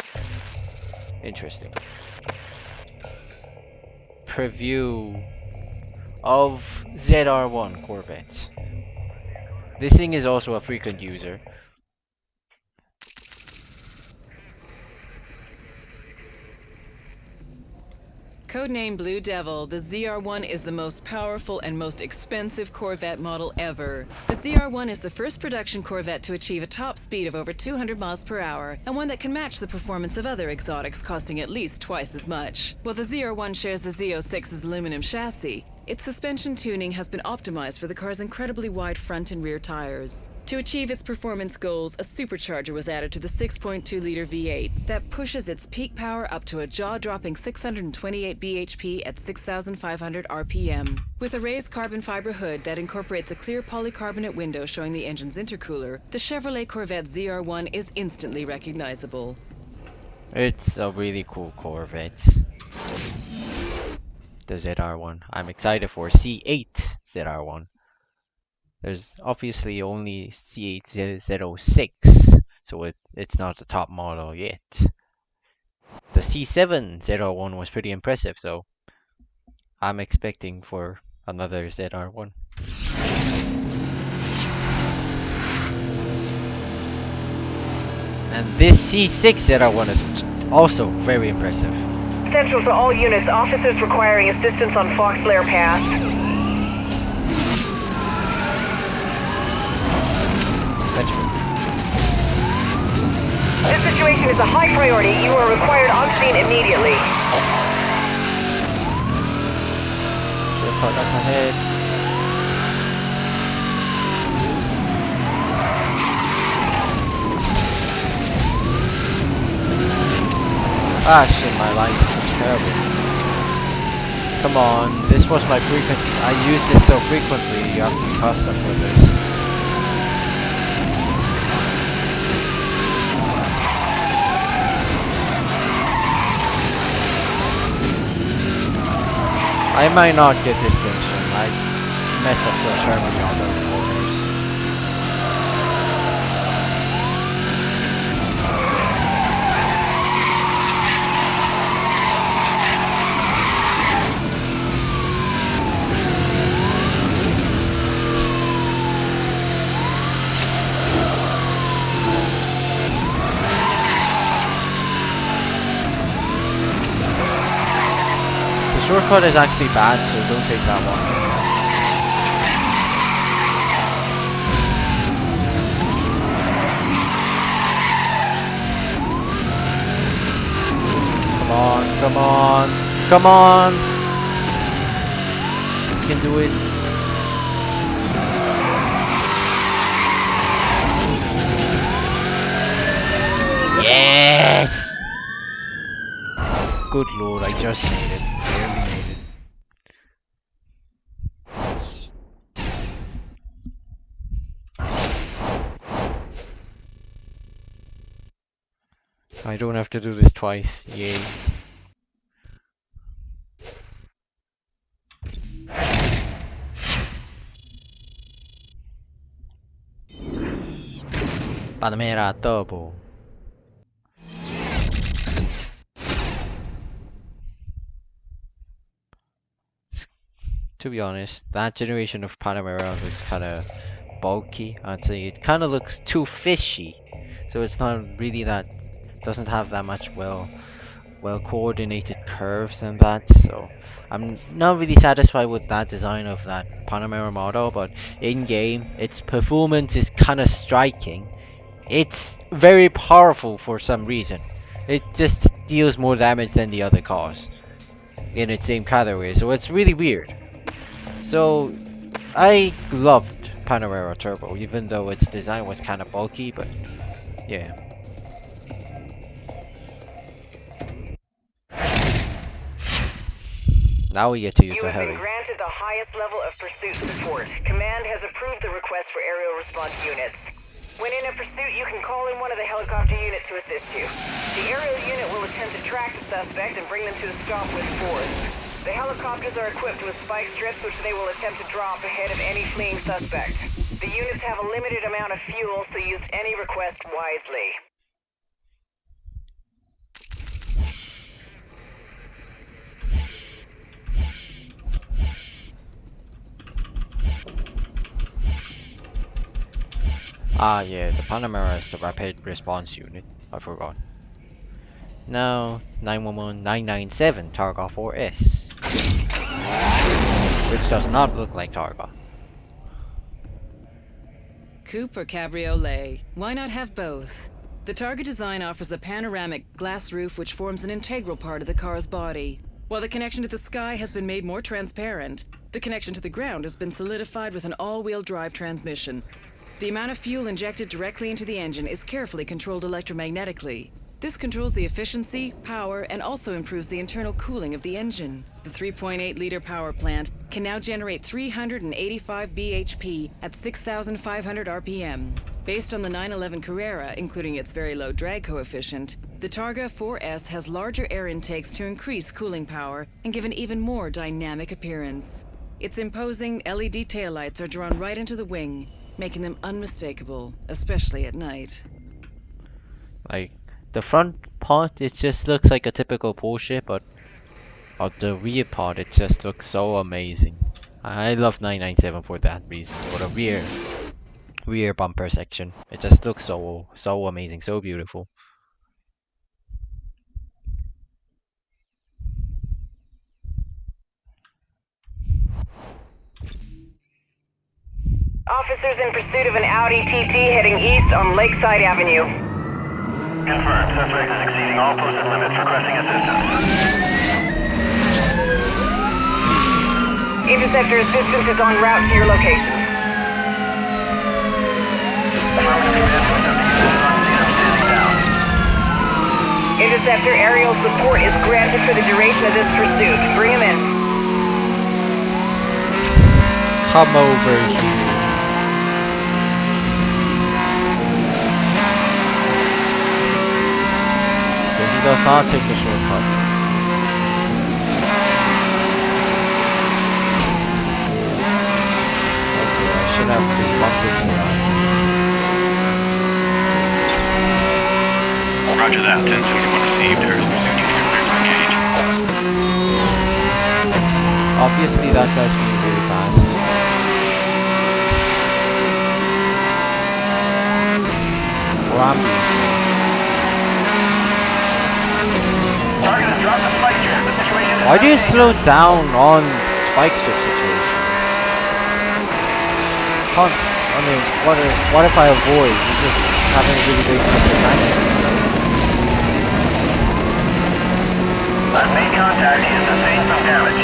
A: Interesting. Preview of ZR1 Corvettes. This thing is also a frequent user.
E: Codename Blue Devil, the ZR1 is the most powerful and most expensive Corvette model ever. The ZR1 is the first production Corvette to achieve a top speed of over 200 miles per hour, and one that can match the performance of other exotics costing at least twice as much. While the ZR1 shares the Z06's aluminum chassis, Its suspension tuning has been optimized for the car's incredibly wide front and rear tires. To achieve its performance goals, a supercharger was added to the 6.2-liter V8 that pushes its peak power up to a jaw-dropping 628 bhp at 6,500 RPM. With a raised carbon fiber hood that incorporates a clear polycarbonate window showing the engine's intercooler, the Chevrolet Corvette ZR1 is instantly recognizable.
A: It's a really cool Corvette. The ZR1. I'm excited for C8 ZR1. There's obviously only C8 Z06, so it's not the top model yet. The C7 ZR1 was pretty impressive, so I'm expecting for another ZR1. And this C6 ZR1 is also very impressive.
C: Central to all units, officers requiring assistance on Fox Lair Pass. This situation is a high priority. You are required on scene immediately.
A: Shortcut up ahead. Ah shit, my life is terrible. Come on, this was my frequent. I use this so frequently, you have to be custom for this. I might not get distinction. I mess up so terribly on those corners. The shortcut is actually bad, so don't take that one. Come on, come on, come on! You can do it. Yes! Good lord, I just made it. Barely made it. I don't have to do this twice. Yay. Panamera Turbo. To be honest, that generation of Panamera looks kind of bulky. I'd say it kind of looks too fishy, so it's not really that, doesn't have that much well coordinated curves and that. So I'm not really satisfied with that design of that Panamera model, but in game its performance is kind of striking. It's very powerful for some reason. It just deals more damage than the other cars in its same category, so it's really weird. So I loved Panamera Turbo, even though its design was kind of bulky, but yeah. Now we get to use the
C: You have
A: heli.
C: been granted the highest level of pursuit support. Command has approved the request for aerial response units. When in a pursuit, you can call in one of the helicopter units to assist you. The aerial unit will attempt to track the suspect and bring them to a stop with force. The helicopters are equipped with spike strips which they will attempt to drop ahead of any fleeing suspect. The units have a limited amount of fuel, so use any request wisely.
A: Ah yeah, the Panamera is the rapid response unit. I forgot. Now 911-997 Targa 4S, which does not look like Targa.
E: Coupe or cabriolet? Why not have both? The Targa design offers a panoramic glass roof which forms an integral part of the car's body. While the connection to the sky has been made more transparent, The connection to the ground has been solidified with an all-wheel drive transmission. The amount of fuel injected directly into the engine is carefully controlled electromagnetically. This controls the efficiency, power, and also improves the internal cooling of the engine. The 3.8-liter power plant can now generate 385 bhp at 6,500 RPM. Based on the 911 Carrera, including its very low drag coefficient, the Targa 4S has larger air intakes to increase cooling power and give an even more dynamic appearance. Its imposing LED taillights are drawn right into the wing, making them unmistakable, especially at night.
A: Like, the front part, it just looks like a typical Porsche, but on the rear part, it just looks so amazing. I love 997 for that reason, for the rear bumper section. It just looks so amazing, so beautiful.
C: Officers in pursuit of an Audi TT heading east on Lakeside Avenue.
D: Confirmed. Suspect is exceeding all posted limits. Requesting assistance.
C: Interceptor assistance is en route to your location.
D: Affirmative command to investigate on scene. I'm standing down.
C: Interceptor aerial support is granted for the duration of this pursuit. Bring him in.
A: Come over here. He does not take the shortcut. Okay, I should have disrupted that.
F: Roger that. 1071 received. Aerial pursuit unit clear for engage.
A: Obviously that guy's moving really fast. Or I'm being slow.
D: Target has dropped the spike strip. The situation is...
A: Why do you slow down on spike strip situation? I mean, what if I avoid? You're just having a really big advantage.
D: I've made contact. He has sustained some damage.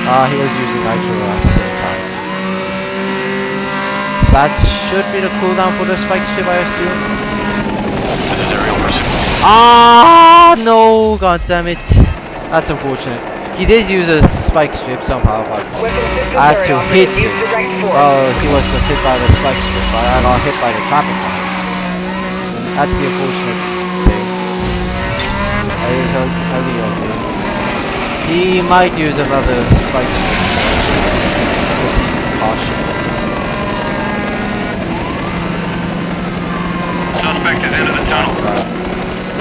A: He was using nitro at the same time. That should be the cooldown for the spike strip, I assume.
F: This is aerial pursuit.
A: Ah no, god damn it. That's unfortunate. He did use a spike strip somehow, but
C: Weapon system
A: I had to hit
C: use
A: him.
C: direct force.
A: Well, he was just hit by the spike strip, but I got hit by the traffic light. That's the unfortunate thing. I'll be okay. He might use another spike strip. Just caution.
F: Suspect is into the tunnel.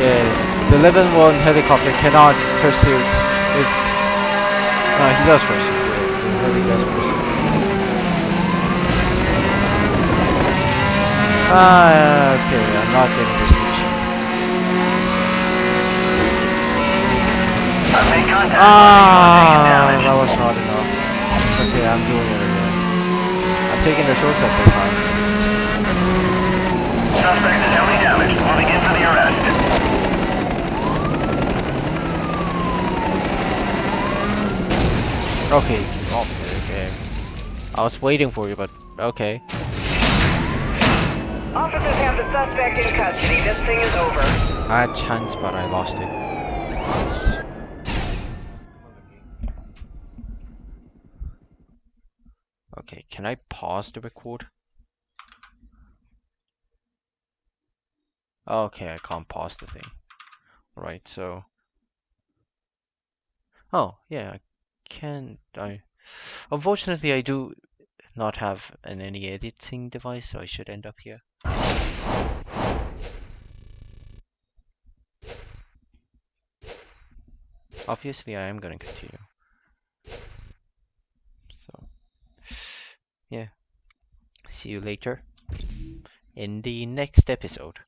A: Yeah, the level 1 helicopter cannot pursue. No, he does pursue. Yeah, he really does pursue. Okay, I'm not getting this mission.
D: I've made contact.
A: That was not enough. Okay, I'm doing it again. I'm taking the shortcut this time.
D: Suspect is heavily damaged. Moving in for the arrest.
A: Okay, okay. I was waiting for you, but okay.
C: Officers have the suspect in custody. This thing is over.
A: I had chance, but I lost it. Okay, can I pause the record? Okay, I can't pause the thing. Right, so... Oh, yeah, I can... Unfortunately, I do not have any editing device, so I should end up here. Obviously, I am going to continue. So, yeah. See you later in the next episode.